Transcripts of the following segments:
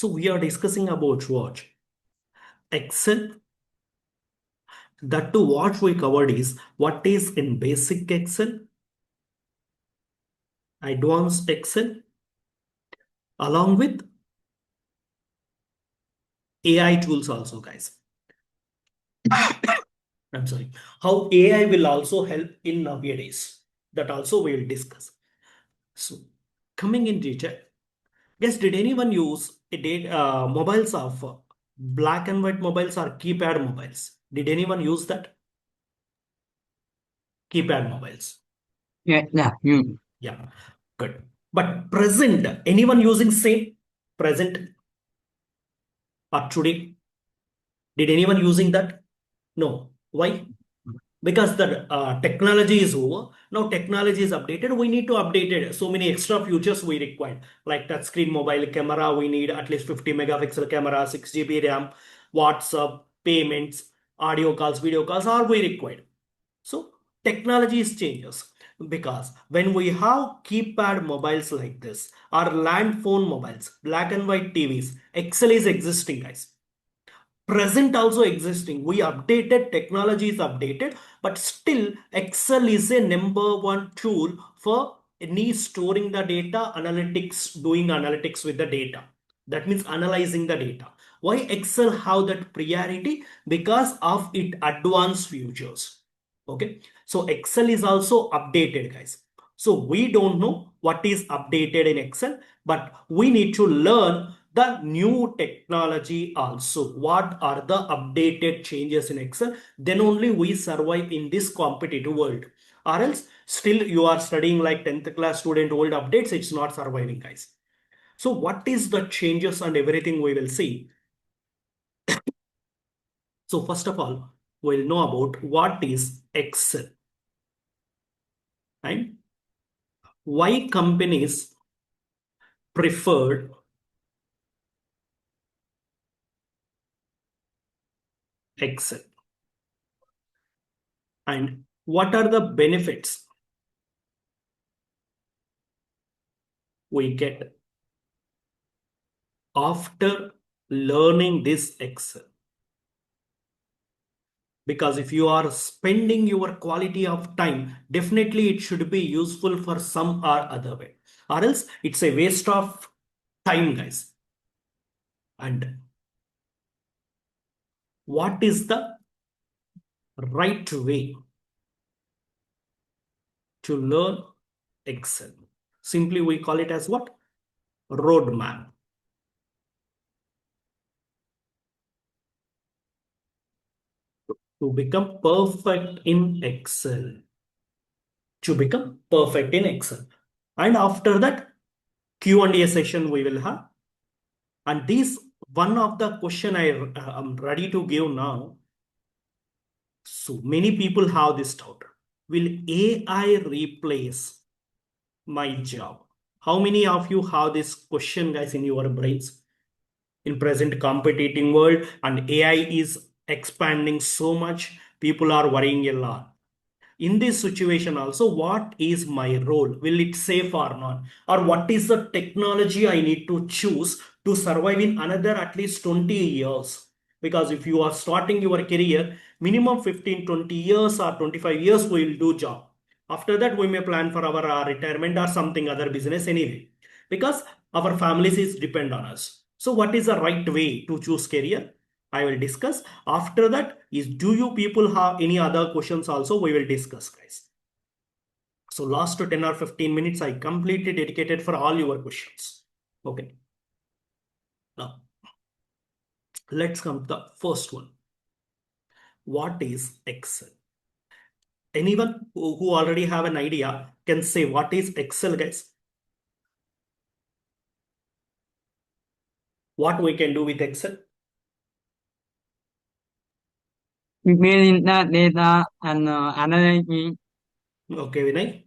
So we are discussing about what? Excel. That to what we covered is what is in basic Excel, advanced Excel, along with AI tools also, guys. I'm sorry. How AI will also help in nowadays. That also we will discuss. So coming in detail. Yes, did anyone use mobiles of black and white mobiles or keypad mobiles? Did anyone use that? Keypad mobiles. Yeah, yeah. Yeah, good. But present, anyone using same present or today? Did anyone using that? No. Why? Because the technology is over. Now technology is updated. We need to update it. So many extra features we require, like touchscreen mobile camera. We need at least 50 megapixel camera, 6 GB RAM, WhatsApp, payments, audio calls, video calls are we required. So technology is changes because when we have keypad mobiles like this or land phone mobiles, black and white TVs, Excel is existing, guys. Present also existing. We updated, technology is updated, but still Excel is a number one tool for any storing the data, analytics, doing analytics with the data. That means analyzing the data. Why Excel have that priority? Because of its advanced features. Okay, so Excel is also updated, guys. So we don't know what is updated in Excel, but we need to learn the new technology also. What are the updated changes in Excel? Then only we survive in this competitive world. Or else, still you are studying like 10th class student old updates, it's not surviving, guys. So what is the changes and everything we will see. So first of all, we'll know about what is Excel and why companies preferred Excel and what are the benefits we get after learning this Excel. Because if you are spending your quality of time, definitely it should be useful for some or other way. Or else it's a waste of time, guys. And what is the right way to learn Excel? Simply we call it as what? Roadmap. To become perfect in Excel. To become perfect in Excel. And after that, Q&A session we will have. And this one of the question I am ready to give now. So many people have this doubt. Will AI replace my job? How many of you have this question, guys, in your brains? In present competitive world and AI is expanding so much, people are worrying a lot. In this situation also, what is my role? Will it safe or not? Or what is the technology I need to choose to survive in another at least 20 years? Because if you are starting your career, minimum 15, 20 years or 25 years we will do job. After that, we may plan for our retirement or something other business anyway. Because our families is depend on us. So what is the right way to choose career? I will discuss. After that, is do you people have any other questions also? We will discuss, guys. So last to 10 or 15 minutes, I completely dedicated for all your questions. Okay. Now, let's come to the first one. What is Excel? Anyone who already have an idea can say what is Excel, guys? What we can do with Excel? Meaning that data and analyzing. Okay, Vinay.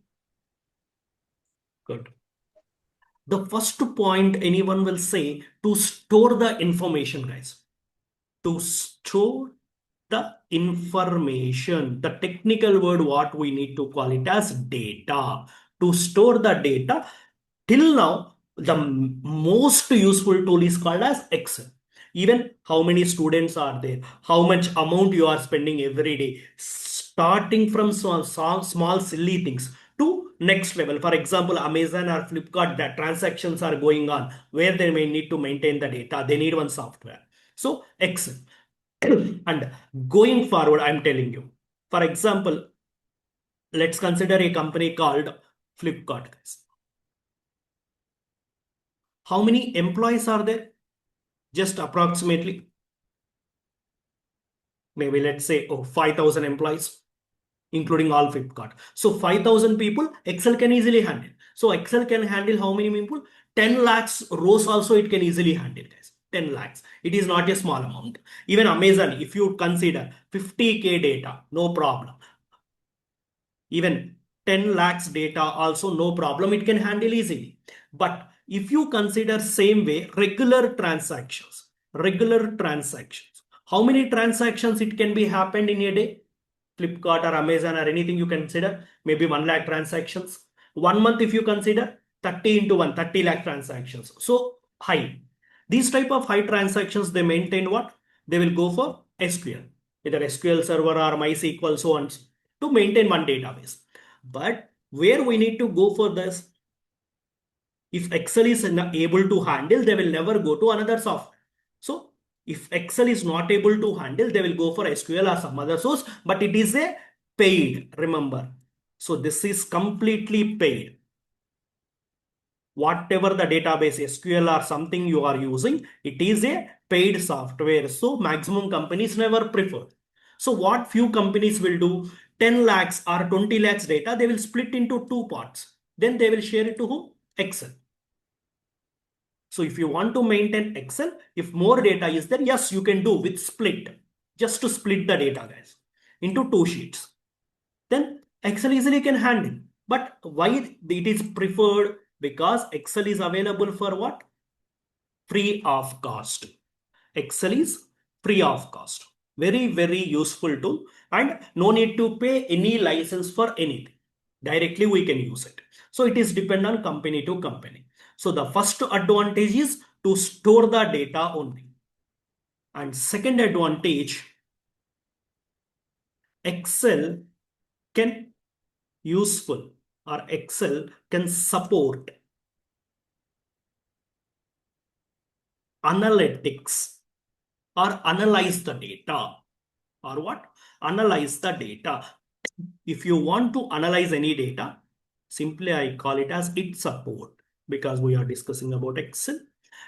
Good. The first point anyone will say to store the information, guys. To store the information. The technical word, what we need to call it as data. To store the data. Till now, The most useful tool is called as Excel. Even how many students are there, how much amount you are spending every day, starting from small silly things to next level. For example, Amazon or Flipkart, that transactions are going on where they may need to maintain the data. They need one software. So Excel. And going forward, I'm telling you, for example, let's consider a company called Flipkart, guys. How many employees are there? Just approximately, maybe let's say 5,000 employees, including all Flipkart. So 5,000 people, Excel can easily handle. So Excel can handle how many people? 10 lakhs rows also it can easily handle, guys. 10 lakhs. It is not a small amount. Even Amazon, if you consider 50K data, no problem. Even 10 lakhs data also no problem, it can handle easily. But if you consider same way regular transactions, how many transactions it can be happened in a day? Flipkart or Amazon or anything you consider, maybe 1 lakh transactions. 1 month if you consider 30 into 1, 30 lakh transactions. So high. These type of high transactions, they maintain what? They will go for SQL, either SQL server or MySQL, so on, to maintain one database. But where we need to go for this, if Excel is able to handle, they will never go to another software. So if Excel is not able to handle, they will go for SQL or some other source, but it is a paid, remember. So this is completely paid. Whatever the database, SQL or something you are using, it is a paid software. So maximum companies never prefer. So what few companies will do, 10 lakhs or 20 lakhs data, they will split into two parts. Then they will share it to whom? Excel. So if you want to maintain Excel, if more data is there, yes, you can do with split. Just to split the data, guys, into two sheets. Then Excel easily can handle. But why it is preferred? Because Excel is available for what? Free of cost. Excel is free of cost. Very, very useful tool, and no need to pay any license for anything. Directly we can use it. So it is depend on company to company. So the first advantage is to store the data only. And second advantage, Excel can useful, or Excel can support analytics or analyze the data, or what? Analyze the data. If you want to analyze any data, simply I call it as it support, because we are discussing about Excel.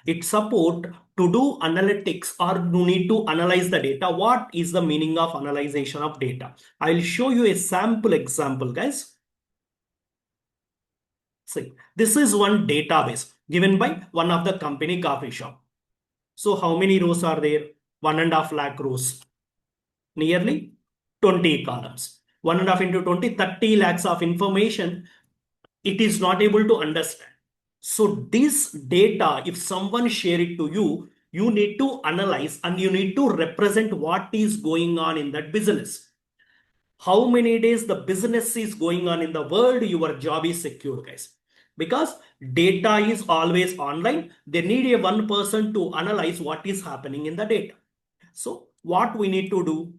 It support to do analytics, or you need to analyze the data. What is the meaning of analyzation of data? I'll show you a sample example, guys. See, this is one database given by one of the company coffee shop. So how many rows are there? 1.5 lakh rows. Nearly 20 columns. 1.5 into 20, 30 lakhs of information it is not able to understand. So this data, if someone share it to you, you need to analyze and you need to represent what is going on in that business. How many days the business is going on in the world, your job is secure, guys. Because data is always online, they need a one person to analyze what is happening in the data. So what we need to do,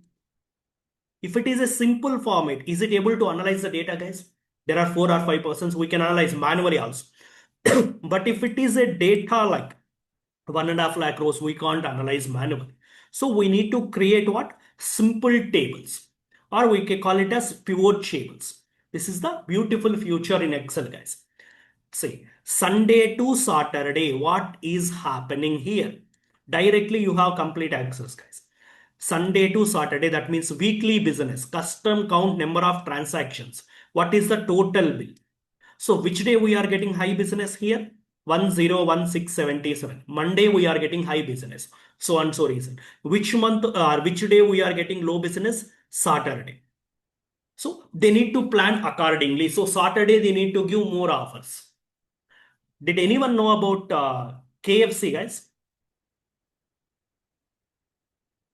if it is a simple format, is it able to analyze the data, guys? There are 4 or 5 persons, we can analyze manually also. But if it is a data like 1.5 lakh rows, we can't analyze manually. So we need to create what? Simple tables, or we can call it as pivot tables. This is the beautiful future in Excel, guys. See, Sunday to Saturday, what is happening here? Directly you have complete access, guys. Sunday to Saturday, that means weekly business, custom count number of transactions. What is the total bill? So which day we are getting high business here? 101677. Monday we are getting high business. So and so reason. Which month or which day we are getting low business? Saturday. So they need to plan accordingly. So Saturday they need to give more offers. Did anyone know about KFC, guys?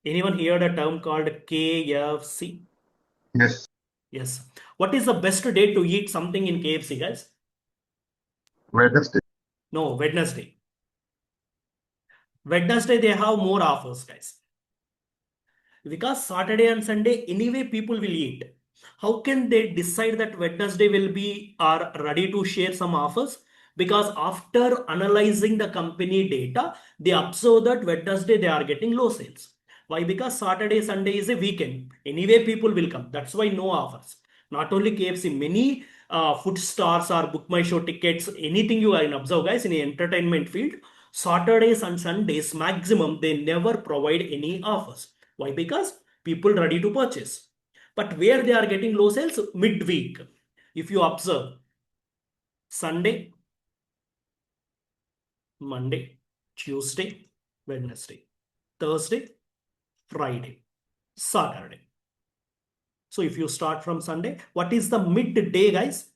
Anyone heard a term called KFC? Yes, Yes. What is the best day to eat something in KFC, guys? Wednesday. No, Wednesday. Wednesday, they have more offers, guys. Because Saturday and Sunday, anyway, people will eat. How can they decide that Wednesday will be are ready to share some offers? Because after analyzing the company data, they observe that Wednesday they are getting low sales. Why? Because Saturday, Sunday is a weekend. Anyway, people will come. That's why no offers. Not only KFC, many food stars or book my show tickets, anything you are in observe, guys, in the entertainment field, Saturdays and Sundays maximum they never provide any offers. Why? Because people ready to purchase. But where they are getting low sales midweek. If you observe Sunday, Monday, Tuesday, Wednesday, Thursday, Friday, Saturday. So if you start from Sunday, what is the midday, guys?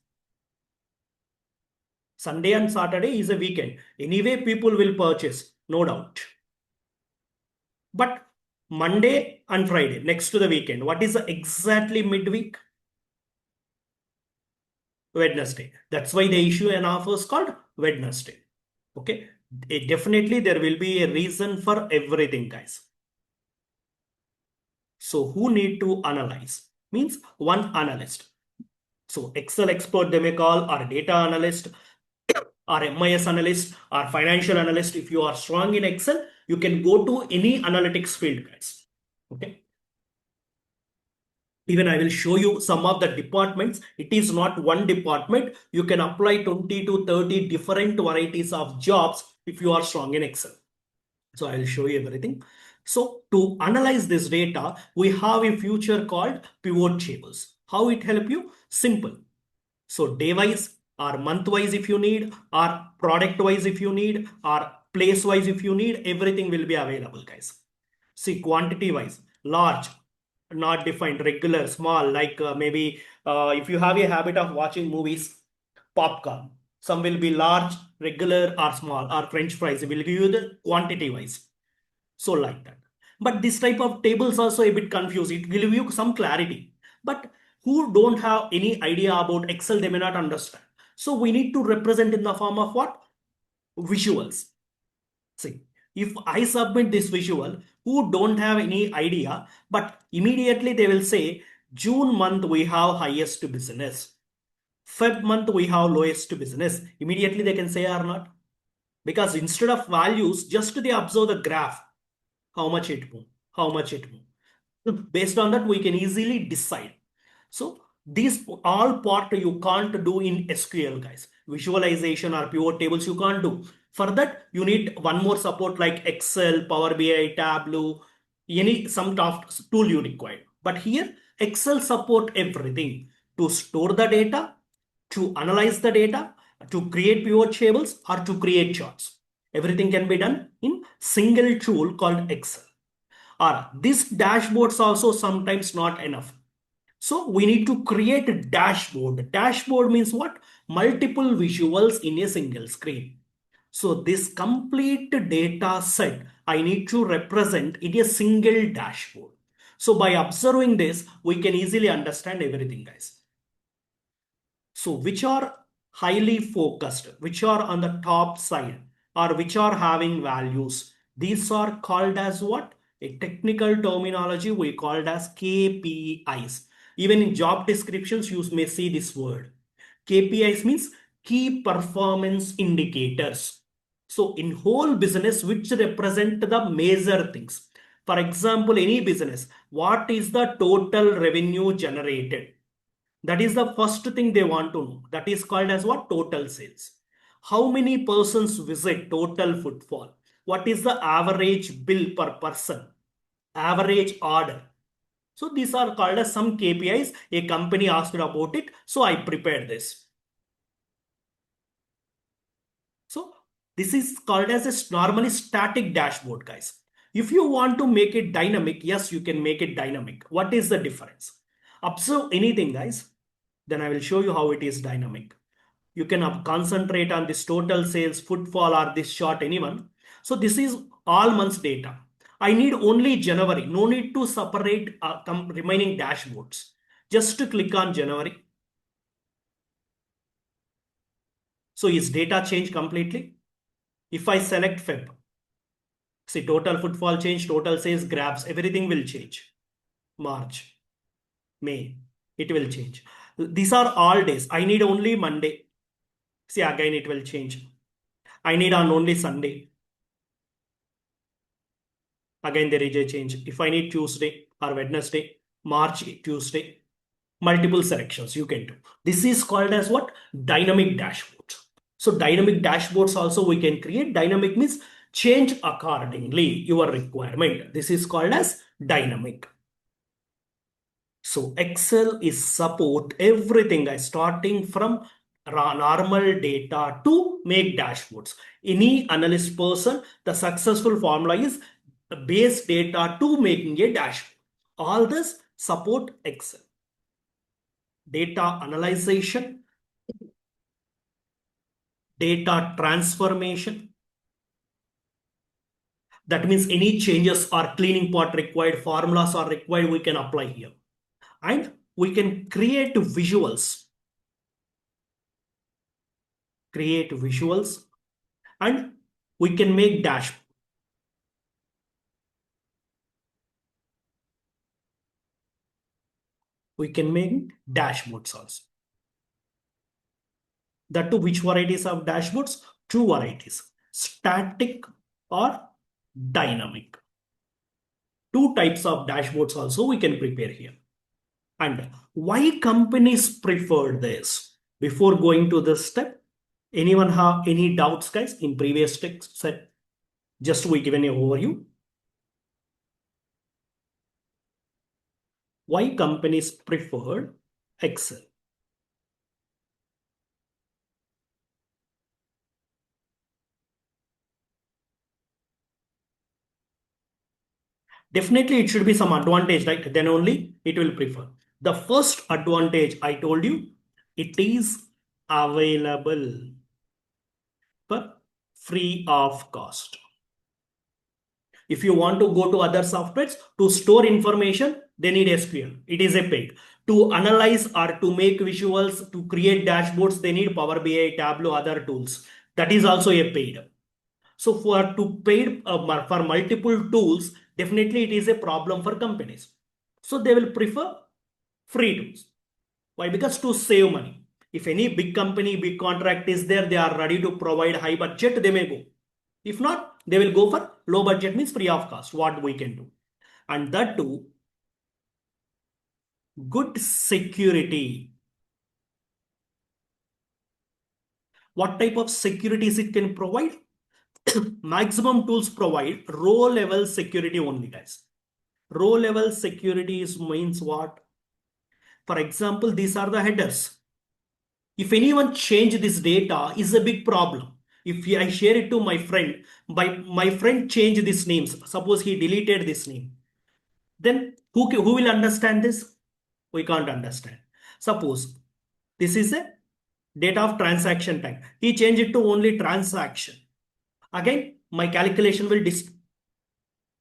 Sunday and Saturday is a weekend. Anyway, people will purchase, no doubt. But Monday and Friday, next to the weekend, what is the exactly midweek? Wednesday. That's why they issue an offers called Wednesday. Okay. Definitely there will be a reason for everything, guys. So who need to analyze? Means one analyst. So Excel expert they may call, or data analyst, or MIS analyst, or financial analyst. If you are strong in Excel, you can go to any analytics field, guys. Okay. Even I will show you some of the departments. It is not one department. You can apply 20 to 30 different varieties of jobs if you are strong in Excel. So I will show you everything. So to analyze this data, we have a feature called pivot tables. How it help you? Simple. So day wise or month wise if you need, or product wise if you need, or place wise if you need, everything will be available, guys. See, quantity wise, large, not defined, regular, small, like maybe if you have a habit of watching movies, popcorn, some will be large, regular, or small, or French fries will give you the quantity wise. So like that. But this type of tables also a bit confused. It will give you some clarity. But who don't have any idea about Excel, they may not understand. So we need to represent in the form of what? Visuals. See, if I submit this visual, who don't have any idea, but immediately they will say, June month we have highest business. Feb month we have lowest business. Immediately they can say or not. Because instead of values, just they observe the graph. How much it moved, how much it moved. So based on that, we can easily decide. So these all part you can't do in SQL, guys. Visualization or pivot tables you can't do. For that, you need one more support like Excel, Power BI, Tableau, any some tool you require. But here, Excel support everything to store the data, to analyze the data, to create pivot tables, or to create charts. Everything can be done in single tool called Excel. Or these dashboards also sometimes not enough. So we need to create a dashboard. Dashboard means what? Multiple visuals in a single screen. So this complete data set I need to represent in a single dashboard. So by observing this, we can easily understand everything, guys. So which are highly focused, which are on the top side, or which are having values. These are called as what? A technical terminology we called as KPIs. Even in job descriptions, you may see this word. KPIs means key performance indicators. So in whole business, which represent the major things. For example, any business, what is the total revenue generated? That is the first thing they want to know. That is called as what? Total sales. How many persons visit? Total footfall. What is the average bill per person? Average order. So these are called as some KPIs. A company asked about it. So I prepared this. So this is called as a normally static dashboard, guys. If you want to make it dynamic, yes, you can make it dynamic. What is the difference? Observe anything, guys. Then I will show you how it is dynamic. You can concentrate on this total sales, footfall, or this chart, anyone. So this is all months data. I need only January. No need to separate remaining dashboards. Just to click on January. So is data changed completely? If I select Feb, see total footfall change, total sales, grabs, everything will change. March, May, it will change. These are all days. I need only Monday. See, again, it will change. I need on only Sunday. Again, there is a change. If I need Tuesday or Wednesday, March, Tuesday, multiple selections you can do. This is called as what? Dynamic dashboard. So dynamic dashboards also we can create. Dynamic means change accordingly your requirement. This is called as dynamic. So Excel is support everything guys, starting from normal data to make dashboards. Any analyst person, the successful formula is base data to making a dashboard. All this support Excel. Data analyzation, data transformation. That means any changes or cleaning part required, formulas are required, we can apply here. And we can create visuals, and we can make dashboard. We can make dashboards also. That to which varieties of dashboards? Two varieties, static or dynamic. Two types of dashboards also we can prepare here. And why companies prefer this? Before going to this step, anyone have any doubts, guys, in previous text set? Just we given an overview. Why companies prefer Excel? Definitely it should be some advantage, right? Then only it will prefer. The first advantage I told you, it is available for free of cost. If you want to go to other softwares to store information, they need SQL. It is a paid. To analyze or to make visuals, to create dashboards, they need Power BI, Tableau, other tools. That is also a paid. So for to paid for multiple tools, definitely it is a problem for companies. So they will prefer free tools. Why? Because to save money. If any big company, big contract is there, they are ready to provide high budget, they may go. If not, they will go for low budget, means free of cost, what we can do. And that too, good security. What type of securities it can provide? Maximum tools provide row level security only, guys. Row level security means what? For example, these are the headers. If anyone change this data is a big problem. If I share it to my friend, my friend change these names, suppose he deleted this name, then who will understand this? We can't understand. Suppose this is a data of transaction time. He changed it to only transaction. Again, my calculation will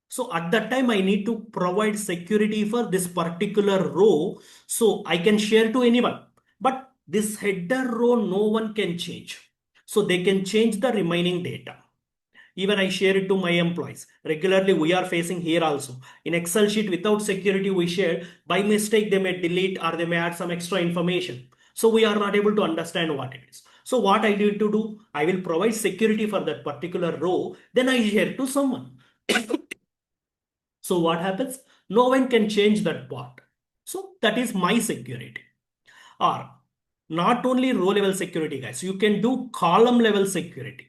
so at that time, I need to provide security for this particular row so I can share to anyone. But this header row, no one can change. So they can change the remaining data. Even I share it to my employees. Regularly, we are facing here also. In Excel sheet, without security, we share. By mistake, they may delete or they may add some extra information. So we are not able to understand what it is. So what I need to do, I will provide security for that particular row. Then I share to someone. So what happens? No one can change that part. So that is my security. Or not only row level security, guys, you can do column level security.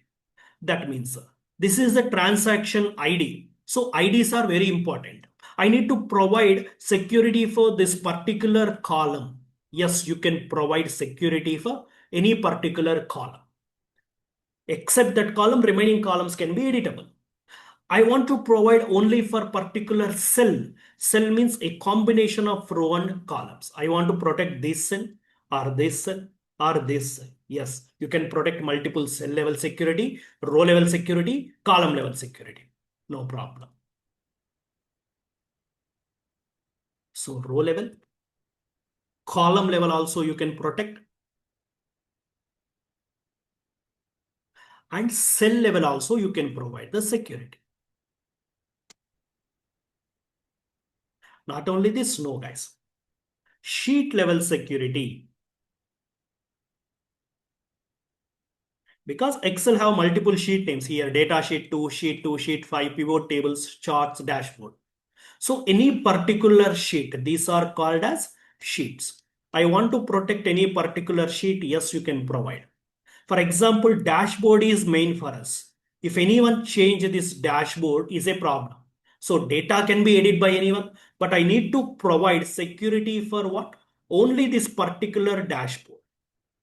That means this is the transaction ID. So IDs are very important. I need to provide security for this particular column. Yes, you can provide security for any particular column. Except that column, remaining columns can be editable. I want to provide only for particular cell. Cell means a combination of row and columns. I want to protect this cell or this cell or this cell. Yes, you can protect multiple cell level security, row level security, column level security. No problem. So row level, column level also you can protect. And cell level also you can provide the security. Not only this, no guys. Sheet level security. Because Excel have multiple sheet names here, data sheet 2, sheet 2, sheet 5, pivot tables, charts, dashboard. So any particular sheet, these are called as sheets. I want to protect any particular sheet, yes, you can provide. For example, dashboard is main for us. If anyone change this dashboard is a problem. So data can be edited by anyone, but I need to provide security for what? Only this particular dashboard,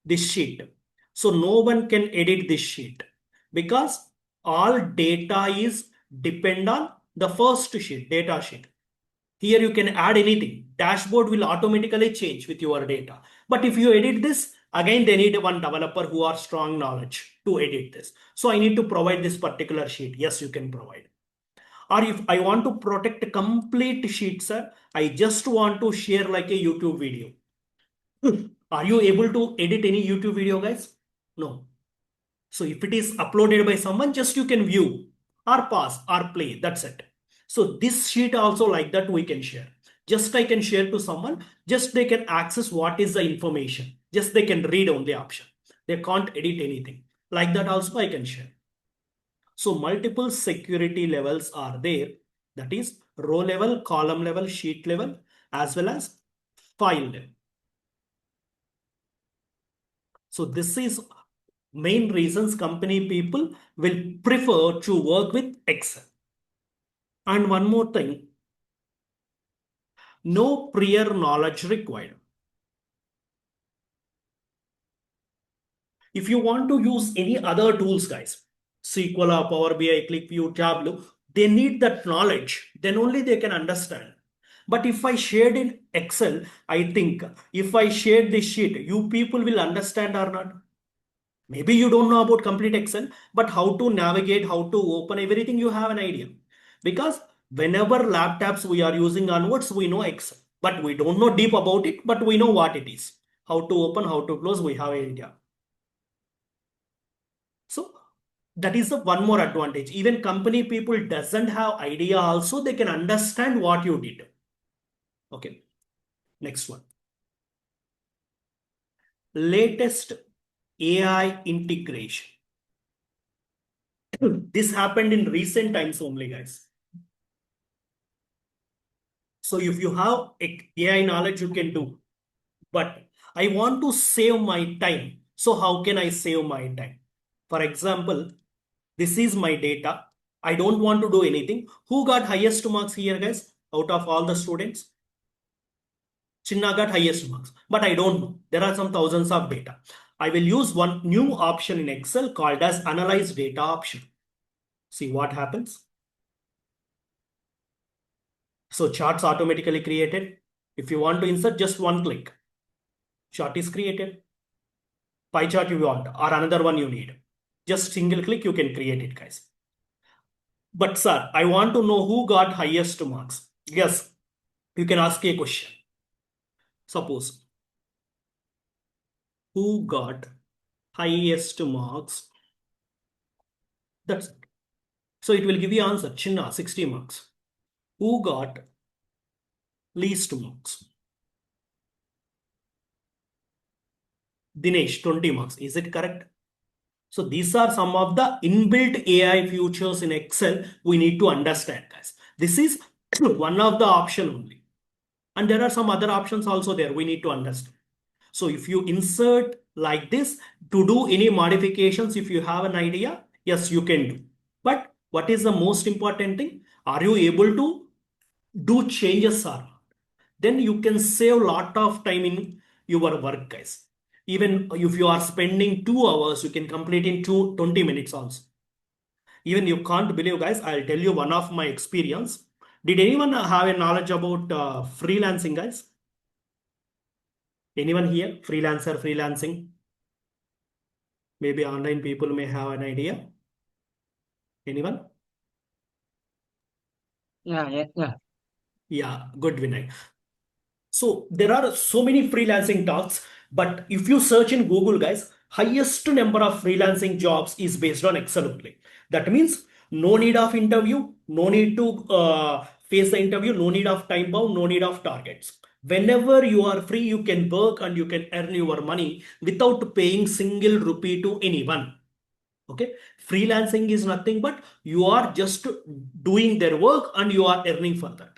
this sheet. So no one can edit this sheet because all data is depend on the first sheet, data sheet. Here you can add anything. Dashboard will automatically change with your data. But if you edit this, again they need one developer who are strong knowledge to edit this. So I need to provide this particular sheet. Yes, you can provide. Or if I want to protect complete sheet, sir, I just want to share like a YouTube video. Are you able to edit any YouTube video, guys? No. So if it is uploaded by someone, just you can view or pause or play. That's it. So this sheet also like that we can share. Just I can share to someone, just they can access what is the information. Just they can read only option. They can't edit anything. Like that also I can share. So multiple security levels are there. That is row level, column level, sheet level, as well as file level. So this is main reasons company people will prefer to work with Excel. And one more thing, no prior knowledge required. If you want to use any other tools, guys, SQL or Power BI, ClickView, Tableau, they need that knowledge. Then only they can understand. But if I shared in Excel, I think if I shared this sheet, you people will understand or not. Maybe you don't know about complete Excel, but how to navigate, how to open everything, you have an idea. Because whenever laptops we are using onwards, we know Excel, but we don't know deep about it, but we know what it is. How to open, how to close, we have an idea. So that is the one more advantage. Even company people doesn't have idea also, they can understand what you did. Okay, next one. Latest AI integration. This happened in recent times only, guys. So if you have AI knowledge, you can do. But I want to save my time. So how can I save my time? For example, this is my data. I don't want to do anything. Who got highest marks here, guys? Out of all the students? Chinna got highest marks. But I don't know. There are some thousands of data. I will use one new option in Excel called as Analyze Data option. See what happens. So charts automatically created. If you want to insert, just one click. Chart is created. Pie chart you want or another one you need. Just single click, you can create it, guys. But sir, I want to know who got highest marks. Yes, you can ask a question. Suppose, who got highest marks? That's it. So it will give you answer. Chinna, 60 marks. Who got least marks? Dinesh, 20 marks. Is it correct? So these are some of the inbuilt AI features in Excel we need to understand, guys. This is one of the option only. And there are some other options also there we need to understand. So if you insert like this to do any modifications, if you have an idea, yes, you can do. But what is the most important thing? Are you able to do changes or not? Then you can save a lot of time in your work, guys. Even if you are spending 2 hours, you can complete in 20 minutes also. Even you can't believe, guys, I'll tell you one of my experience. Did anyone have a knowledge about freelancing, guys? Anyone here? Freelancer, freelancing? Maybe online people may have an idea. Anyone? Yeah, yeah, yeah. Yeah, good, Vinay. So there are so many freelancing talks, but if you search in Google, guys, highest number of freelancing jobs is based on Excel only. That means no need of interview, no need to face the interview, no need of time bound, no need of targets. Whenever you are free, you can work and you can earn your money without paying single rupee to anyone. Okay, freelancing is nothing but you are just doing their work and you are earning for that.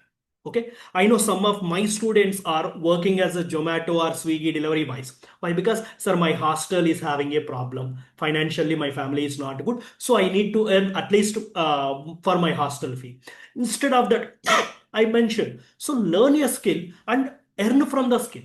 Okay, I know some of my students are working as a Zomato or Swiggy delivery boys. Why? Because sir, my hostel is having a problem financially, my family is not good, so I need to earn at least for my hostel fee. Instead of that, I mentioned, so learn a skill and earn from the skill.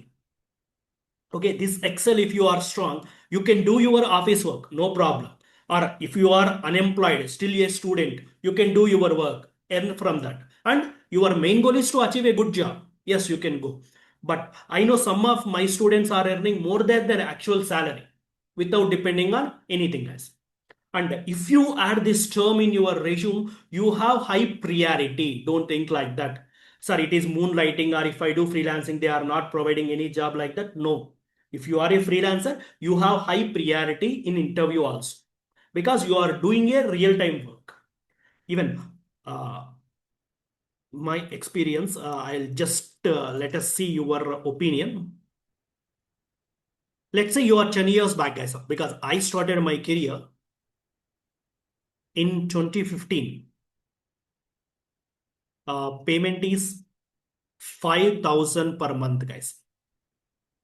Okay, this Excel, if you are strong, you can do your office work, no problem. Or if you are unemployed, still a student, you can do your work, earn from that. And your main goal is to achieve a good job, yes, you can go. But I know some of my students are earning more than their actual salary without depending on anything else. And if you add this term in your resume, you have high priority. Don't think like that. Sir, it is moonlighting, or if I do freelancing, they are not providing any job like that. No. If you are a freelancer, you have high priority in interview also because you are doing a real time work. Even uh, my experience, I'll just let us see your opinion. Let's say you are 10 years back, guys, because I started my career in 2015. Payment is 5,000 per month, guys.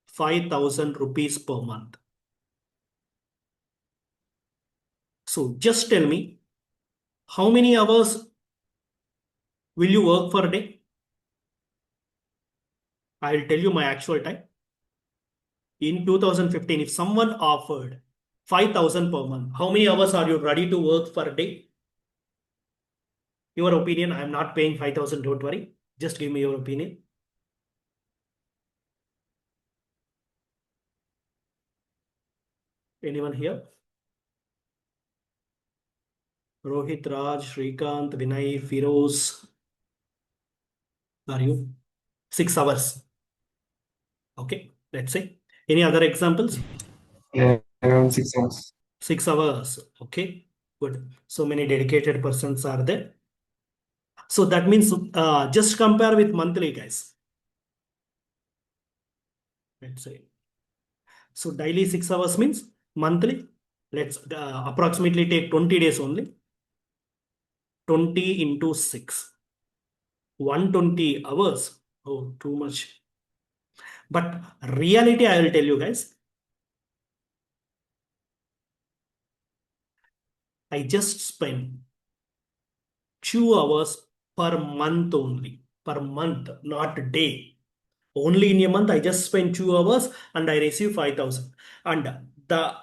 5,000 rupees per month. So just tell me, how many hours will you work per day? I'll tell you my actual time. In 2015, if someone offered 5,000 per month, how many hours are you ready to work per day? Your opinion, I'm not paying 5,000, don't worry. Just give me your opinion. Anyone here? Rohit, Raj, Shrikant, Vinay, Firoz. Are you? 6 hours. Okay, let's say. Any other examples? Yeah, around 6 hours. 6 hours. Okay, good. So many dedicated persons are there. So that means just compare with monthly, guys. Let's say. So daily 6 hours means monthly. Let's approximately take 20 days only. 20 into 6. 120 hours. Oh, too much. But reality, I will tell you guys. I just spent 2 hours per month only. Per month, not day. Only in a month, I just spend 2 hours and I receive 5,000. And the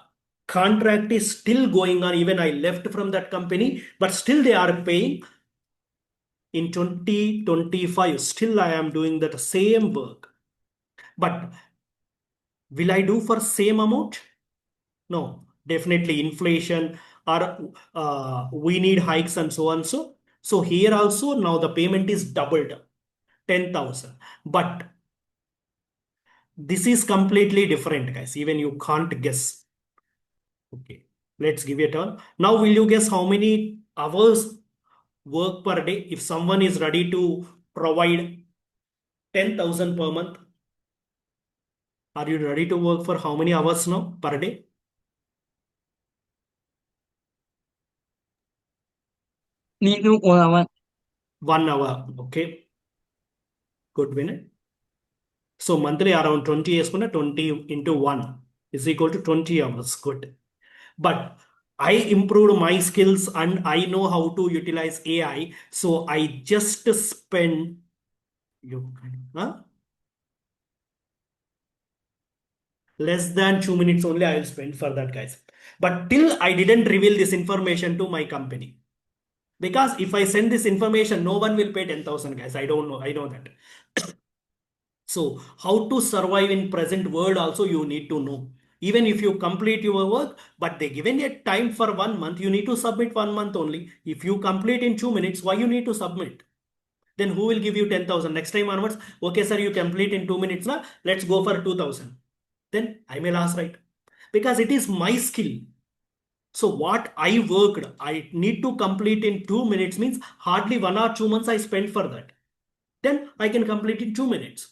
contract is still going on. Even I left from that company, but still they are paying in 2025. Still, I am doing that same work. But will I do for same amount? No, definitely inflation or we need hikes and so on. So here also now the payment is doubled, 10,000. But this is completely different, guys. Even you can't guess. Okay, let's give it a turn. Now, will you guess how many hours work per day if someone is ready to provide 10,000 per month? Are you ready to work for how many hours now per day? Need to one 1 hour. Okay, good winner. So monthly around 20 years, 20 into 1 is equal to 20 hours. Good. But I improved my skills and I know how to utilize AI. So I just spend you huh? Less than 2 minutes only I will spend for that, guys. But till I didn't reveal this information to my company. Because if I send this information, no one will pay 10,000, guys. I don't know. I know that. So how to survive in present world also you need to know. Even if you complete your work, but they given a time for 1 month, you need to submit 1 month only. If you complete in 2 minutes, why you need to submit? Then who will give you 10,000 next time onwards? Okay, sir, you complete in 2 minutes now. Let's go for 2,000. Then I may lose, right? because it is my skill. So what I worked, I need to complete in 2 minutes means hardly 1 or 2 months I spent for that. Then I can complete in 2 minutes.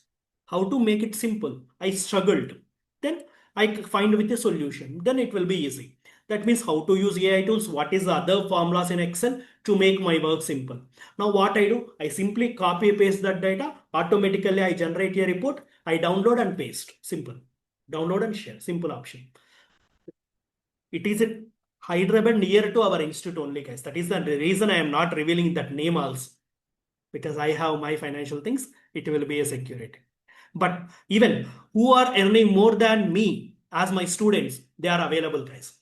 How to make it simple? I struggled. Then I find with a solution. Then it will be easy. That means how to use AI tools, what is the other formulas in Excel to make my work simple. Now what I do, I simply copy paste that data. Automatically I generate a report. I download and paste. Simple. Download and share. Simple option. It is in Hyderabad near to our institute only, guys. That is the reason I am not revealing that name also. Because I have my financial things, it will be a security. But even who are earning more than me as my students, they are available, guys.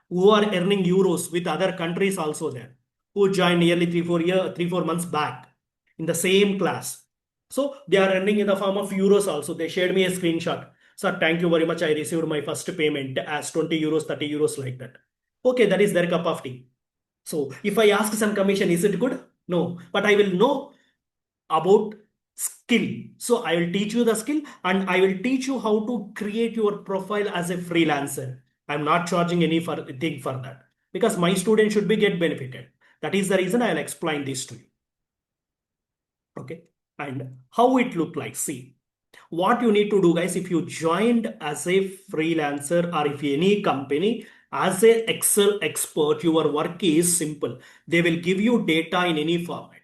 Who are earning euros with other countries also there, who joined nearly 3 4 months back in the same class. So they are earning in the form of euros also. They shared me a screenshot. Sir, thank you very much. I received my first payment as 20 euros, 30 euros like that. Okay, that is their cup of tea. So if I ask some commission, is it good? No, but I will know about skill. So I will teach you the skill and I will teach you how to create your profile as a freelancer. I'm not charging any thing for that because my student should be get benefited. That is the reason I'll explain this to you. Okay. And how it look like. See, what you need to do, guys, if you joined as a freelancer or if any company as a Excel expert, your work is simple. They will give you data in any format.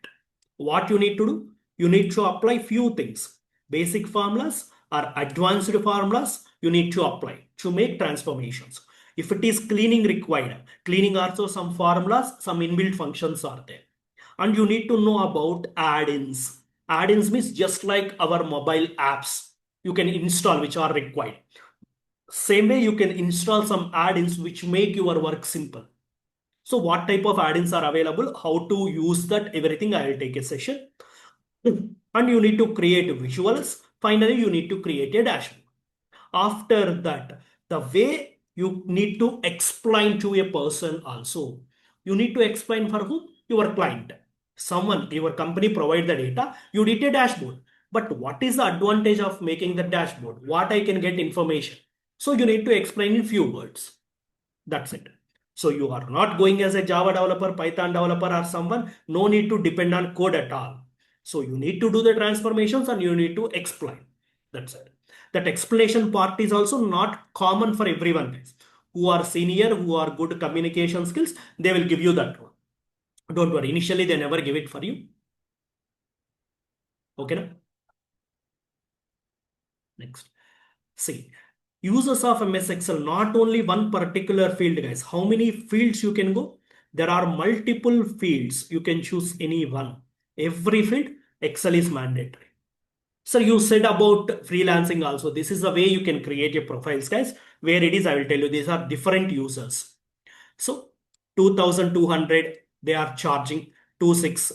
What you need to do? You need to apply few things. Basic formulas or advanced formulas you need to apply to make transformations. If it is cleaning required, cleaning also some formulas, some inbuilt functions are there. And you need to know about add-ins. Add-ins means just like our mobile apps you can install which are required. Same way you can install some add-ins which make your work simple. So what type of add-ins are available, how to use that, everything I will take a session. And you need to create visuals. Finally, you need to create a dashboard. After that, the way you need to explain to a person also, you need to explain for whom? Your client. Someone, your company provide the data, you need a dashboard. But what is the advantage of making the dashboard? What I can get information? So you need to explain in few words. That's it. So you are not going as a Java developer, Python developer or someone, no need to depend on code at all. So you need to do the transformations and you need to explain. That's it. That explanation part is also not common for everyone, guys. Who are senior, who are good communication skills, they will give you that one. Don't worry. Initially, they never give it for you. Okay, na? Next. See, users of MS Excel, not only one particular field, guys. How many fields you can go? There are multiple fields. You can choose any one. Every field, Excel is mandatory. So you said about freelancing also. This is the way you can create your profiles, guys. Where it is, I will tell you. These are different users. So 2,200, they are charging 26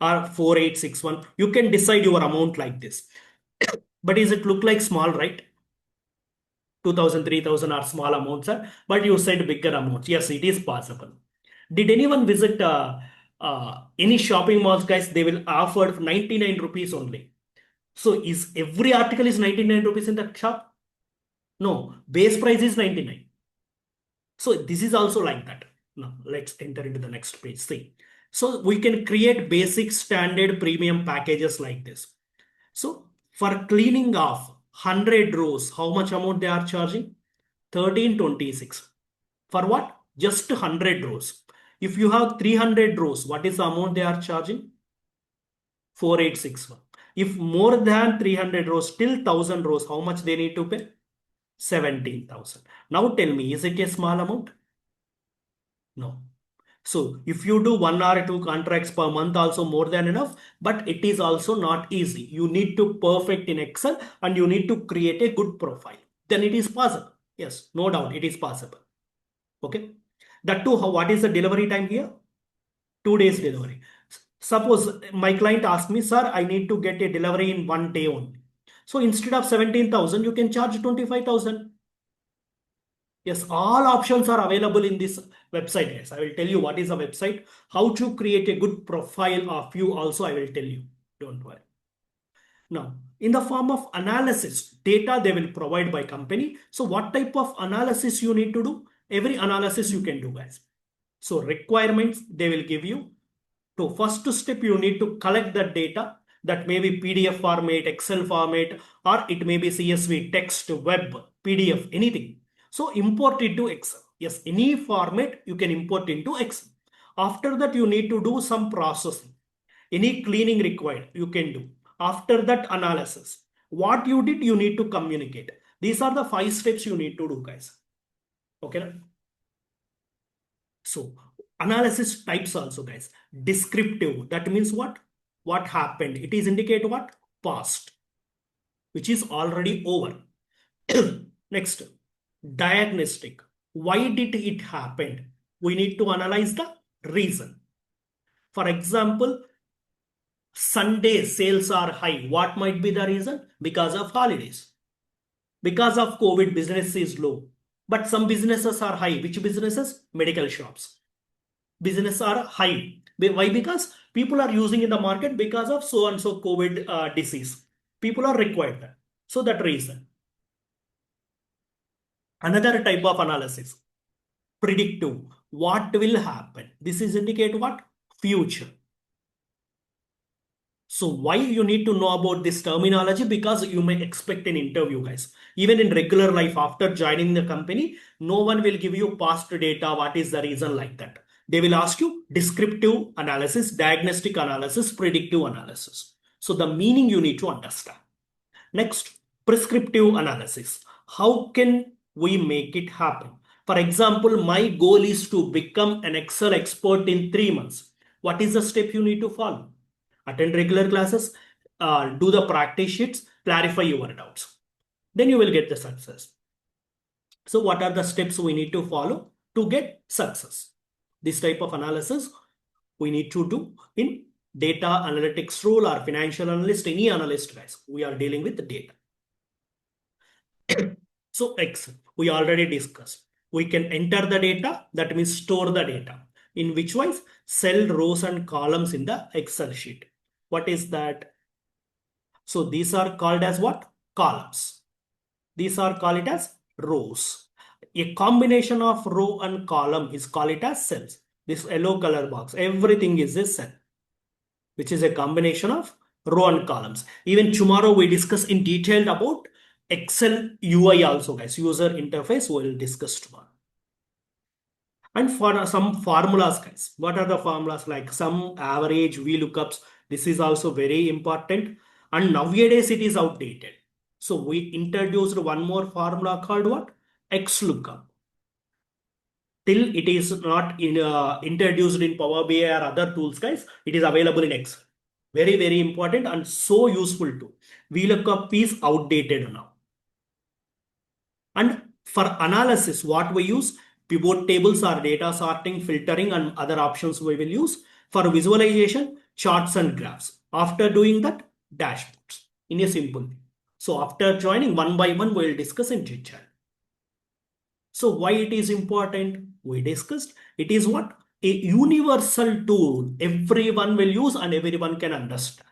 or 4861. You can decide your amount like this. But is it look like small, right? 2,000, 3,000 are small amounts, but you said bigger amounts. Yes, it is possible. Did anyone visit any shopping malls, guys? They will offer 99 rupees only. So is every article is 99 rupees in that shop? No, base price is 99. So this is also like that. Now let's enter into the next page. See, so we can create basic standard premium packages like this. So for cleaning off 100 rows, how much amount they are charging? 1326. For what? Just 100 rows. If you have 300 rows, what is the amount they are charging? 4861. If more than 300 rows, till 1000 rows, how much they need to pay? 17,000. Now tell me, is it a small amount? No. So if you do 1 or 2 contracts per month, also more than enough, but it is also not easy. You need to perfect in Excel and you need to create a good profile. Then it is possible. Yes, no doubt it is possible. Okay. That too, what is the delivery time here? 2 days delivery. Suppose my client asks me, sir, I need to get a delivery in 1 day only. So instead of 17,000, you can charge 25,000. Yes, all options are available in this website. Yes, I will tell you what is the website. How to create a good profile of you also, I will tell you. Don't worry. Now, in the form of analysis, data they will provide by company. So what type of analysis you need to do? Every analysis you can do, guys. So requirements they will give you. So first step, you need to collect the data. That may be PDF format, Excel format, or it may be CSV, text, web, PDF, anything. So import it to Excel. Yes, any format you can import into Excel. After that, you need to do some processing. Any cleaning required, you can do. After that, analysis. What you did, you need to communicate. These are the 5 steps you need to do, guys. Okay. So analysis types also, guys. Descriptive, that means what happened. It is indicate what? Past, which is already over. Next, diagnostic. Why did it happen? We need to analyze the reason. For example, Sunday sales are high. What might be the reason? Because of holidays. Because of COVID, business is low. But some businesses are high. Which businesses? Medical shops. Business are high. Why? Because people are using in the market because of so and so COVID disease. People are required that. So that reason. Another type of analysis, predictive. What will happen? This is indicate what? Future. So why you need to know about this terminology? Because you may expect an interview, guys. Even in regular life, after joining the company, no one will give you past data. What is the reason like that? They will ask you descriptive analysis, diagnostic analysis, predictive analysis. So the meaning you need to understand. Next, prescriptive analysis. How can we make it happen? For example, my goal is to become an Excel expert in 3 months. What is the step you need to follow? Attend regular classes, do the practice sheets, clarify your doubts. Then you will get the success. So what are the steps we need to follow to get success? This type of analysis we need to do in data analytics role or financial analyst, any analyst, guys. We are dealing with the data. So Excel, we already discussed. We can enter the data, that means store the data. In which wise? Cell, rows and columns in the Excel sheet. What is that? So these are called as what? Columns. These are called it as rows. A combination of row and column is called it as cells. This yellow color box, everything is a cell, which is a combination of row and columns. Even tomorrow we discuss in detail about Excel UI also, guys. User interface we will discuss tomorrow. And for some formulas, guys, what are the formulas? Like some average, VLOOKUPs. This is also very important. And nowadays it is outdated. So we introduced one more formula called what? XLOOKUP. Till it is not introduced in Power BI or other tools, guys, it is available in Excel. Very, very important and so useful too. VLOOKUP is outdated now. And for analysis, what we use? Pivot tables or data sorting, filtering, and other options we will use. For visualization, charts and graphs. After doing that, dashboards in a simple way. So after joining one by one, we will discuss in detail. So why it is important? We discussed. It is what? A universal tool everyone will use and everyone can understand.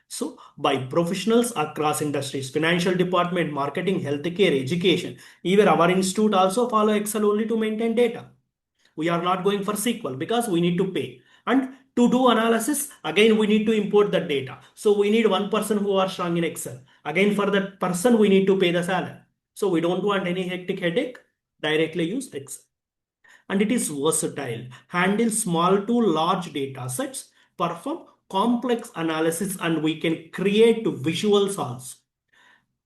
So by professionals across industries, financial department, marketing, healthcare, education, even our institute also follow Excel only to maintain data. We are not going for SQL because we need to pay. And to do analysis, again, we need to import the data. So we need one person who are strong in Excel. Again, for that person, we need to pay the salary. So we don't want any hectic headache, directly use Excel. And it is versatile, handle small to large data sets, perform complex analysis, and we can create visuals also.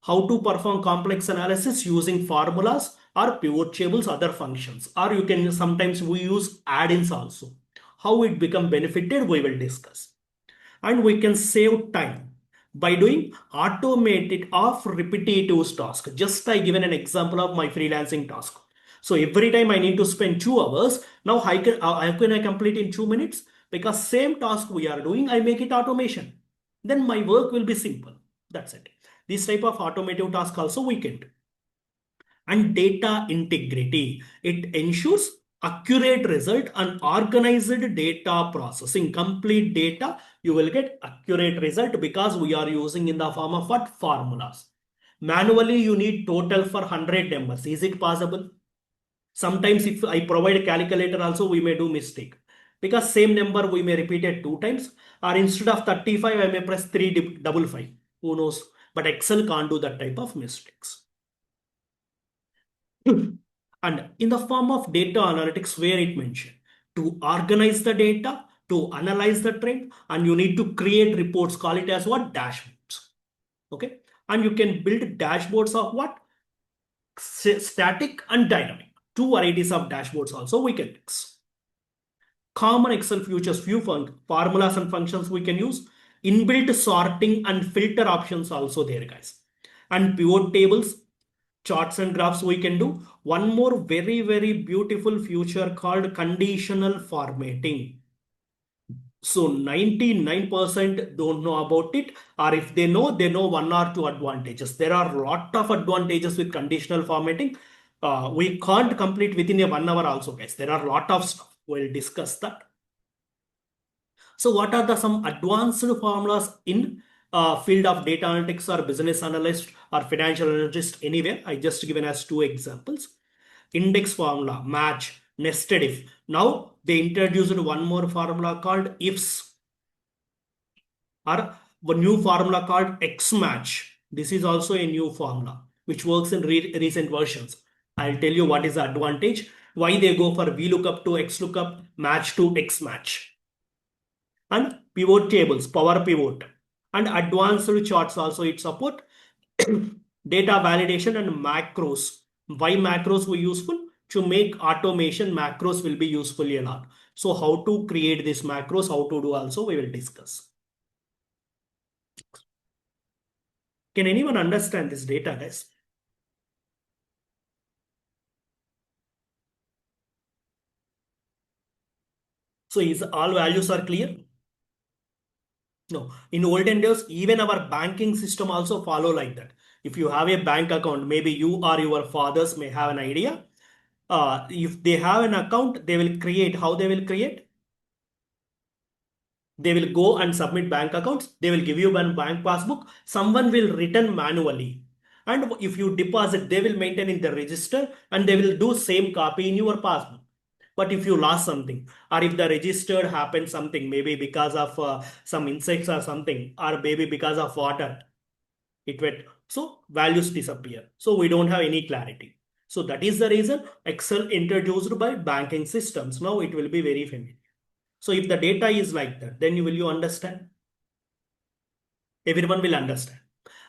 How to perform complex analysis using formulas or pivot tables, other functions, or you can sometimes we use add-ins also. How it become benefited we will discuss. And we can save time by doing automated of repetitive tasks. Just I given an example of my freelancing task. So every time I need to spend 2 hours, now how can I complete in 2 minutes? Because same task we are doing, I make it automation. Then my work will be simple. That's it. This type of automative task also we can do. And data integrity. It ensures accurate result and organized data processing. Complete data, you will get accurate result because we are using in the form of what? Formulas. Manually, you need total for 100 numbers. Is it possible? Sometimes if I provide a calculator also, we may do mistake. Because same number we may repeat it 2 times, or instead of 35, I may press 355. Who knows? But Excel can't do that type of mistakes. And in the form of data analytics, where it mentioned to organize the data, to analyze the trend, and you need to create reports, call it as what? Dashboards. Okay. And you can build dashboards of what? Static and dynamic. Two varieties of dashboards also we can mix. Common Excel features, few formulas and functions we can use. Inbuilt sorting and filter options also there, guys. And pivot tables, charts and graphs we can do. One more very, very beautiful feature called conditional formatting. So 99% don't know about it, or if they know 1 or 2 advantages. There are a lot of advantages with conditional formatting. We can't complete within a 1 hour also, guys. There are a lot of stuff. We'll discuss that. So what are the some advanced formulas in field of data analytics or business analyst or financial analyst anywhere? I just given as 2 examples. Index formula, match, nested if. Now they introduced one more formula called ifs, or a new formula called X match. This is also a new formula which works in recent versions. I'll tell you what is the advantage, why they go for VLOOKUP to XLOOKUP, match to X match. And pivot tables, power pivot, and advanced charts also it support. Data validation and macros. Why macros were useful? To make automation, macros will be useful a lot. So how to create this macros, how to do also we will discuss. Can anyone understand this data, guys? So is all values are clear? No. In olden days, even our banking system also follow like that. If you have a bank account, maybe you or your fathers may have an idea. If they have an account, they will create. How they will create? They will go and submit bank accounts. They will give you one bank passbook. Someone will return manually. And if you deposit, they will maintain in the register and they will do same copy in your passbook. But if you lost something, or if the registered happened something, maybe because of some insects or something, or maybe because of water, it went. So values disappear. So we don't have any clarity. So that is the reason Excel introduced by banking systems. Now it will be very familiar. So if the data is like that, then will you understand? Everyone will understand.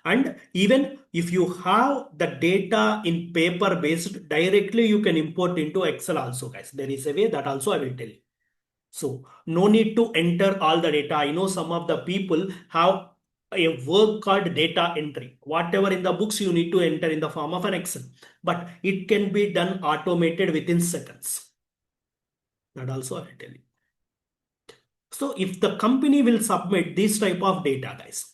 And even if you have the data in paper based, directly you can import into Excel also, guys. There is a way that also I will tell you. So no need to enter all the data. I know some of the people have a work called data entry. Whatever in the books you need to enter in the form of an Excel, but it can be done automated within seconds. That also I will tell you. So if the company will submit this type of data, guys,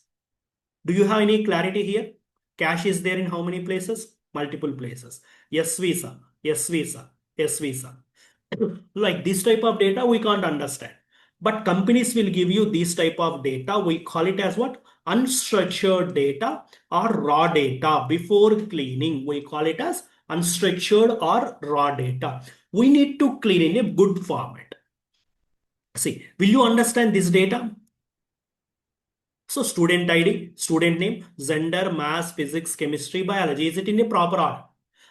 do you have any clarity here? Cash is there in how many places? Multiple places. Yes, Visa. Yes, Visa. Yes, Visa. Like this type of data, we can't understand. But companies will give you this type of data. We call it as what? Unstructured data or raw data. Before cleaning, we call it as unstructured or raw data. We need to clean in a good format. See, will you understand this data? So student ID, student name, gender, mass, physics, chemistry, biology. Is it in a proper order?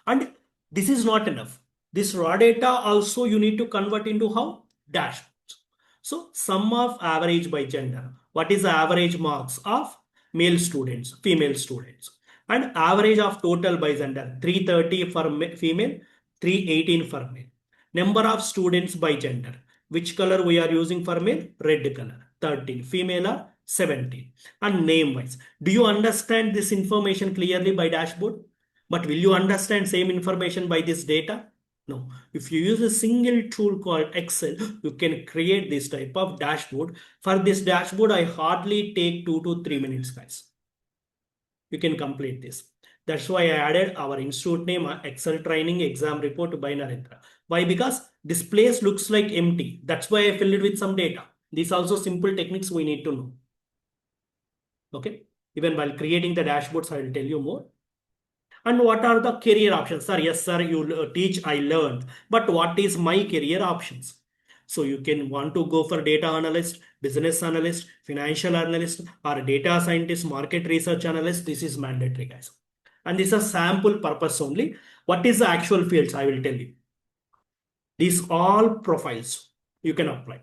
And this is not enough. This raw data also you need to convert into how? Dashboards. So sum of average by gender. What is the average marks of male students, female students? And average of total by gender. 330 for female, 318 for male. Number of students by gender. Which color we are using for male? Red color. 13. Female are 17. And name wise. Do you understand this information clearly by dashboard? But will you understand same information by this data? No. If you use a single tool called Excel, you can create this type of dashboard. For this dashboard, I hardly take 2 to 3 minutes, guys. You can complete this. That's why I added our institute name, Excel training exam report by Narendra. Why? Because This place looks like empty. That's why I filled it with some data. These also simple techniques we need to know. Okay. Even while creating the dashboards, I will tell you more. And what are the career options? Sir, yes, sir, you teach, I learned. But what is my career options? So you can want to go for data analyst, business analyst, financial analyst, or data scientist, market research analyst. This is mandatory, guys. And this is a sample purpose only. What is the actual fields? I will tell you. These all profiles you can apply.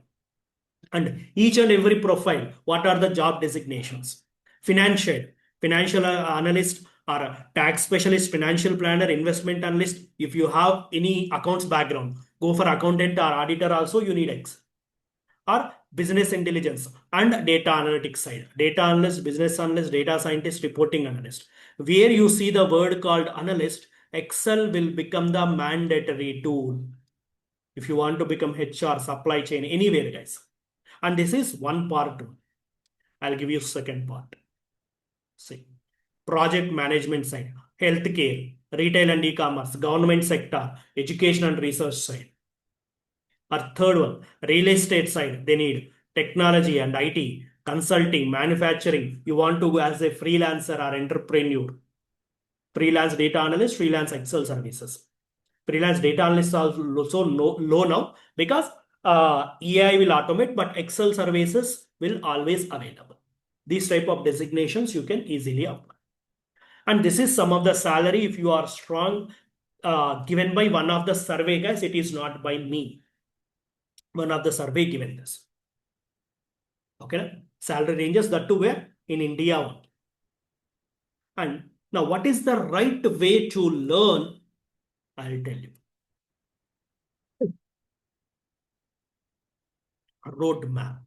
And each and every profile, what are the job designations? Financial analyst or a tax specialist, financial planner, investment analyst. If you have any accounts background, go for accountant or auditor also, you need X. Or business intelligence and data analytics side. Data analyst, business analyst, data scientist, reporting analyst. Where you see the word called analyst, Excel will become the mandatory tool. If you want to become HR, supply chain, anywhere, guys. And this is one part. I'll give you second part. See, project management side, healthcare, retail and e-commerce, government sector, education and research side. Or third one, real estate side, they need technology and IT, consulting, manufacturing. You want to go as a freelancer or entrepreneur, freelance data analyst, freelance Excel services. Freelance data analysts are also low now because AI will automate, but Excel services will always available. These type of designations you can easily apply. And this is some of the salary if you are strong, given by one of the survey guys. It is not by me. One of the survey given this. Okay, salary ranges that too where in India one. And now what is the right way to learn? I'll tell you. Roadmap.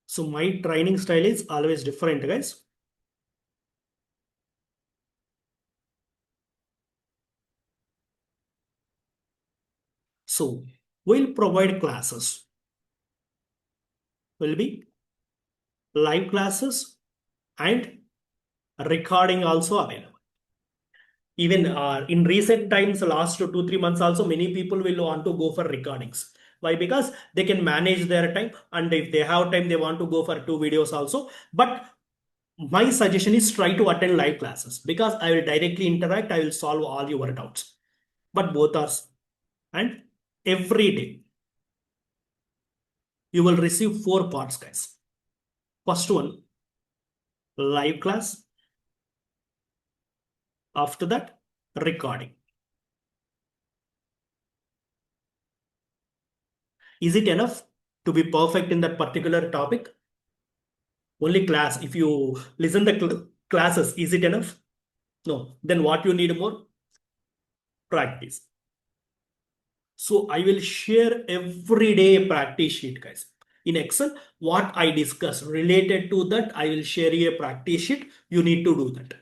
So my training style is always different, guys. So we'll provide classes. Will be live classes and recording also available. Even in recent times, last 2-3 months also, many people will want to go for recordings. Why? Because they can manage their time, and if they have time, they want to go for 2 videos also. But my suggestion is try to attend live classes because I will directly interact, I will solve all your doubts. But both are, and every day you will receive 4 parts, guys. First one, live class. After that, recording. Is it enough to be perfect in that particular topic? Only class. If you listen the classes, is it enough? No. Then what you need more? Practice. So I will share everyday practice sheet, guys. In Excel, what I discuss related to that, I will share you a practice sheet. You need to do that.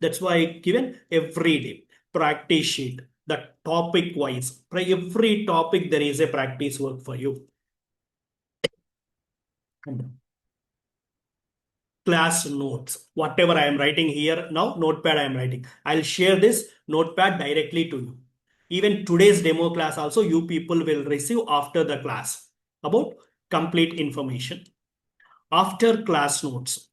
That's why I given everyday practice sheet. The topic wise. For every topic, there is a practice work for you. Class notes, whatever I am writing here now, notepad I am writing. I'll share this notepad directly to you. Even today's demo class also you people will receive after the class about complete information. After class notes,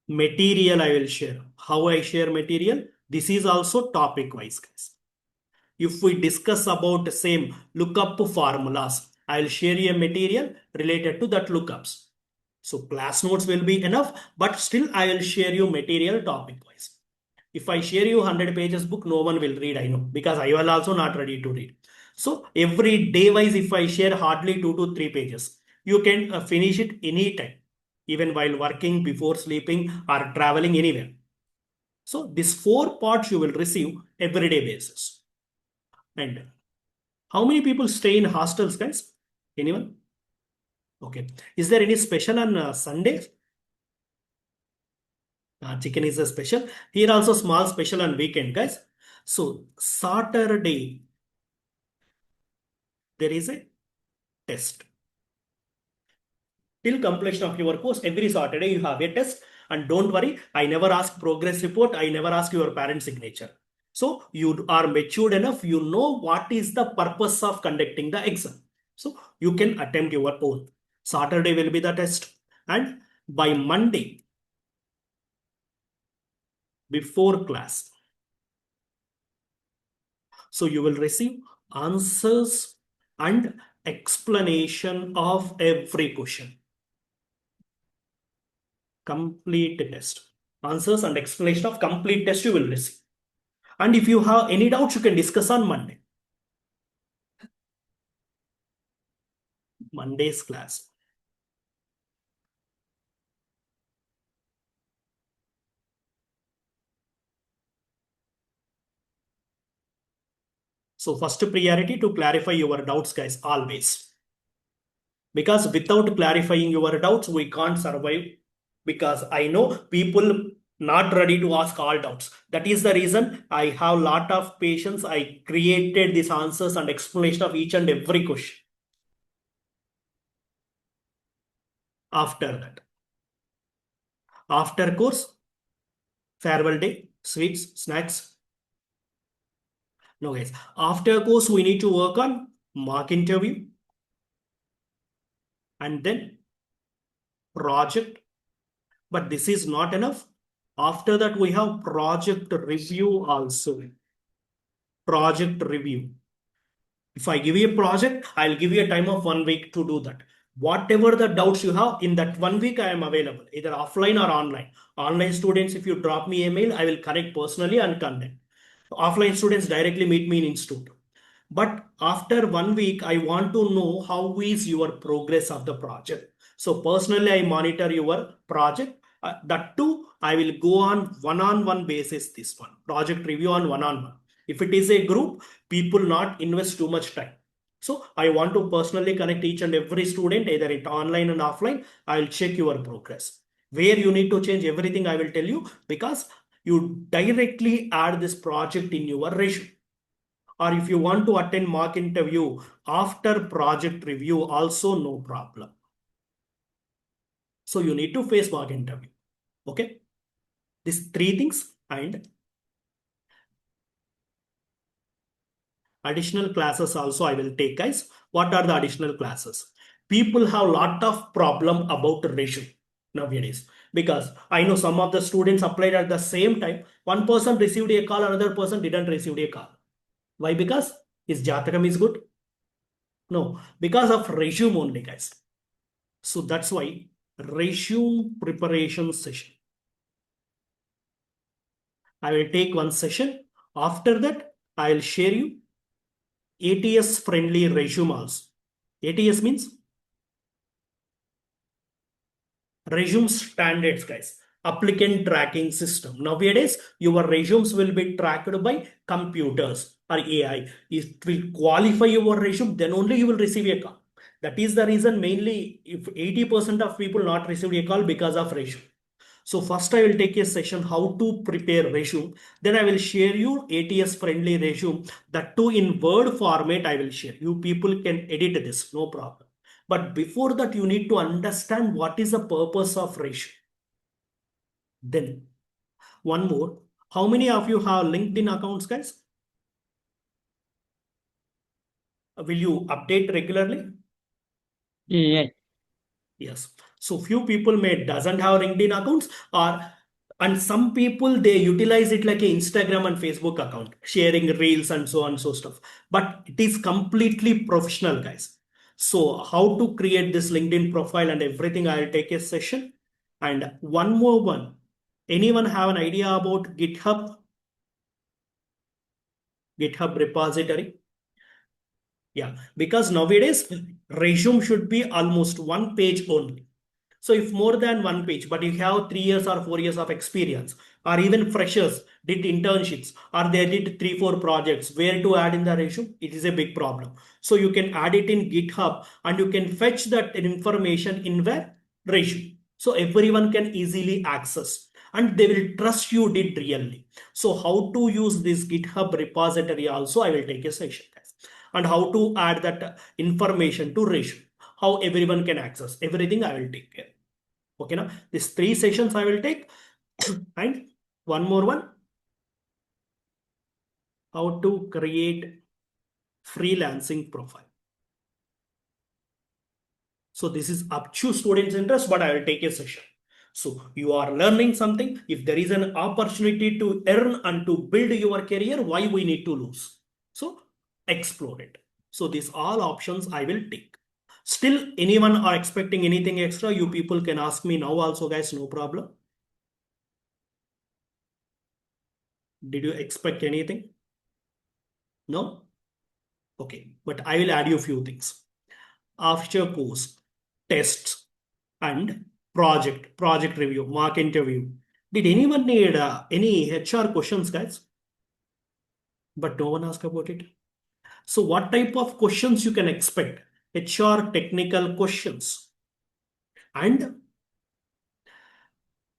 material I will share. How I share material? This is also topic wise, guys. If we discuss about the same lookup formulas, I'll share you a material related to that lookups. So class notes will be enough, but still I will share you material topic wise. If I share you 100 pages book, no one will read, I know, because I will also not ready to read. So every day wise, if I share hardly 2 to 3 pages, you can finish it anytime, even while working, before sleeping or traveling anywhere. So these 4 parts you will receive everyday basis. And how many people stay in hostels, guys? Anyone? Okay. Is there any special on Sunday? Chicken is a special. Here also small special on weekend, guys. So Saturday, there is a test. till completion of your course. Every Saturday you have a test, and don't worry, I never ask progress report, I never ask your parent signature. So you are matured enough, you know what is the purpose of conducting the exam. So you can attempt your own. Saturday will be the test, and by Monday before class, so you will receive answers and explanation of every question. Complete test. Answers and explanation of complete test you will receive. And if you have any doubts, you can discuss on Monday. Monday's class. So first priority to clarify your doubts, guys, always. Because without clarifying your doubts, we can't survive. Because I know people not ready to ask all doubts. That is the reason I have lot of patience. I created these answers and explanation of each and every question. After that, after course, farewell day, sweets, snacks. No, guys. After course, we need to work on mock interview and then project. But this is not enough. After that, we have project review also. Project review. If I give you a project, I'll give you a time of 1 week to do that. Whatever the doubts you have, in that 1 week, I am available, either offline or online. Online students, if you drop me a mail, I will connect personally and connect. Offline students directly meet me in institute. But after 1 week, I want to know how is your progress of the project. So personally, I monitor your project. That too, I will go on one-on-one basis. This one project review on one-on-one. If it is a group, people not invest too much time. So I want to personally connect each and every student, either it online and offline. I will check your progress. Where you need to change everything, I will tell you, because you directly add this project in your resume. Or if you want to attend mock interview after project review, also no problem. So you need to face mock interview. Okay. These three things, and additional classes also I will take, guys. What are the additional classes? People have lot of problem about resume nowadays, because I know some of the students applied at the same time. One person received a call, another person didn't receive a call. Why? Because his jatakam is good? No, because of resume only, guys. So that's why resume preparation session. I will take one session. After that, I will share you ATS friendly resume also. ATS means resume standards, guys. Applicant tracking system. Nowadays, your resumes will be tracked by computers or AI. If it will qualify your resume, then only you will receive a call. That is the reason mainly if 80% of people not received a call because of resume. So first I will take a session how to prepare resume. Then I will share you ATS friendly resume. That too in Word format I will share. You people can edit this, no problem. But before that, you need to understand what is the purpose of resume. Then one more. How many of you have LinkedIn accounts, guys? Will you update regularly? Yeah. Yes. So few people may doesn't have LinkedIn accounts, or and some people they utilize it like a Instagram and Facebook account, sharing reels and so on so stuff. But it is completely professional, guys. So how to create this LinkedIn profile and everything, I'll take a session. And one more one. Anyone have an idea about GitHub? GitHub repository? Yeah, because nowadays resume should be almost one page only. So if more than one page, but you have 3 years or 4 years of experience, or even freshers did internships, or they did 3, 4 projects, where to add in the resume? It is a big problem. So you can add it in GitHub and you can fetch that information in where? Resume. So everyone can easily access and they will trust you did really. So how to use this GitHub repository also I will take a session, guys. And how to add that information to resume. how everyone can access. Everything I will take care. Okay, now these 3 sessions I will take. And one more one, how to create freelancing profile. So this is up to students' interest, but I will take a session. So you are learning something. If there is an opportunity to earn and to build your career, why we need to lose? So explore it. So these all options I will take. Still, anyone are expecting anything extra, you people can ask me now also, guys, no problem. Did you expect anything? No? Okay, but I will add you a few things. After course, tests, and project review, mock interview. Did anyone need any HR questions, guys? But no one asked about it. So what type of questions you can expect? HR technical questions. And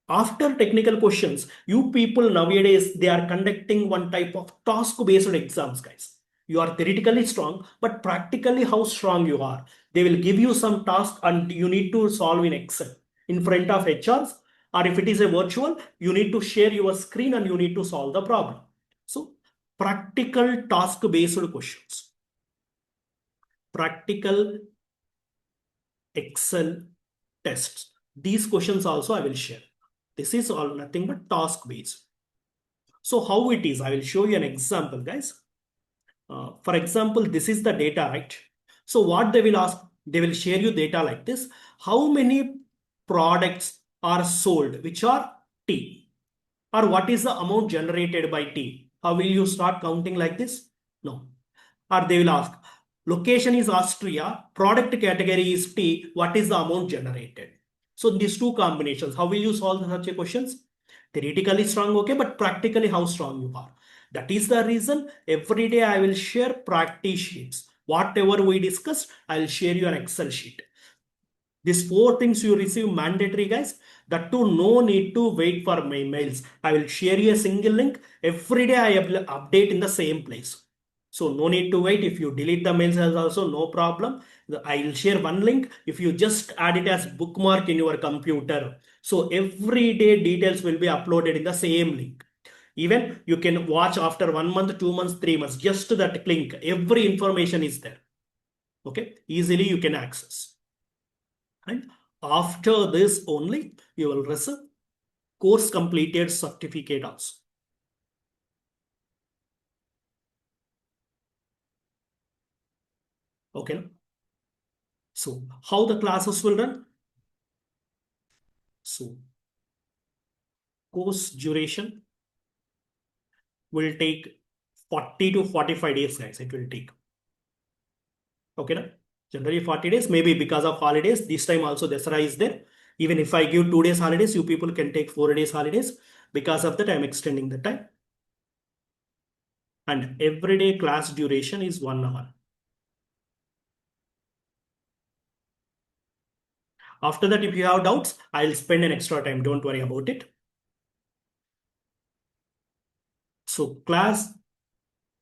after technical questions, you people nowadays, they are conducting one type of task-based exams, guys. You are theoretically strong, but practically how strong you are. They will give you some task and you need to solve in Excel in front of HRs, or if it is a virtual, you need to share your screen and you need to solve the problem. So practical task-based questions. Practical Excel tests. These questions also I will share. This is all nothing but task based. So how it is, I will show you an example, guys. For example, this is the data, right? So what they will ask, they will share you data like this. How many products are sold, which are T? Or what is the amount generated by T? How will you start counting like this? No. Or they will ask, location is Austria, product category is T, what is the amount generated? So these two combinations, how will you solve such a questions? Theoretically strong, okay, but practically how strong you are. That is the reason every day I will share practice sheets. Whatever we discussed, I will share you an Excel sheet. These 4 things you receive mandatory, guys. That too, no need to wait for my mails. I will share you a single link. Every day I will update in the same place. So no need to wait. If you delete the mails as also, no problem. I will share one link. If you just add it as bookmark in your computer. So every day details will be uploaded in the same link. Even you can watch after 1 month, 2 months, 3 months, just that link. Every information is there. Okay, easily you can access. And after this only, you will receive course completed certificate also. Okay. So how the classes will run? So course duration will take 40 to 45 days, guys. It will take. Okay. Na? Generally 40 days, maybe because of holidays. This time also Dasara is there. Even if I give 2 days holidays, you people can take 4 days holidays. Because of that, I'm extending the time. And everyday class duration is 1 hour. After that, if you have doubts, I'll spend an extra time. Don't worry about it. So class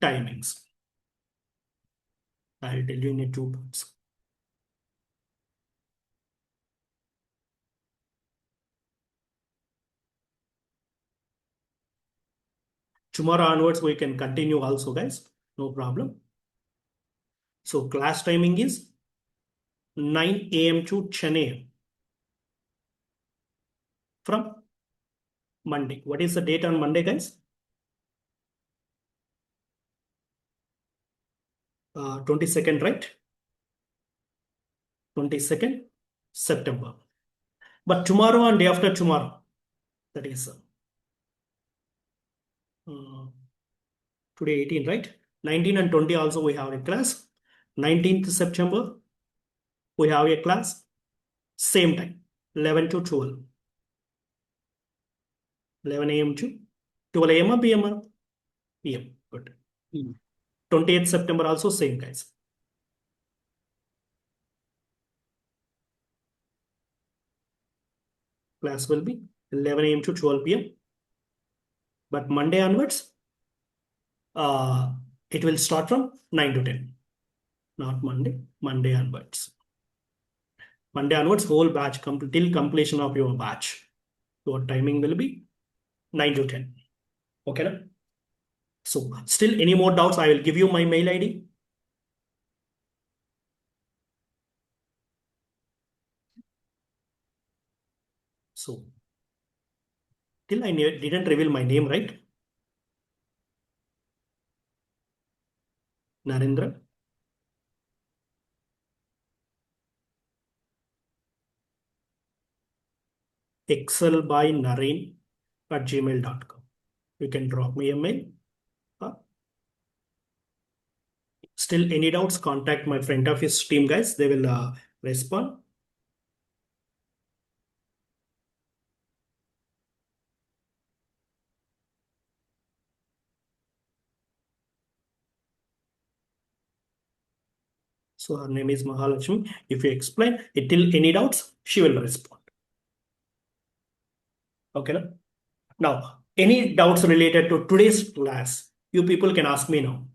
timings. I'll tell you in 2 parts. Tomorrow onwards, we can continue also, guys. No problem. So class timing is 9 a.m. to 10 a.m. from Monday. What is the date on Monday, guys? 22nd, right? 22nd September. But tomorrow and day after tomorrow, that is today 18, right? 19 and 20 also we have a class. 19th September, we have a class. Same time, 11 to 12. 11 a.m. to 12 a.m. or p.m. or p.m. Good. 28th September also same, guys. Class will be 11 a.m. to 12 p.m. But Monday onwards, it will start from 9 to 10. Not Monday, Monday onwards. Monday onwards, whole batch till completion of your batch. Your timing will be 9 to 10. Okay. Na? So still any more doubts? I will give you my mail ID. So till I didn't reveal my name, right? Narendra. Excel by Naren at gmail.com. You can drop me a mail. Still any doubts? Contact my front office team, guys. They will respond. So her name is Mahalakshmi. If you explain it till any doubts, she will respond. Okay. Na? Now, any doubts related to today's class, you people can ask me now.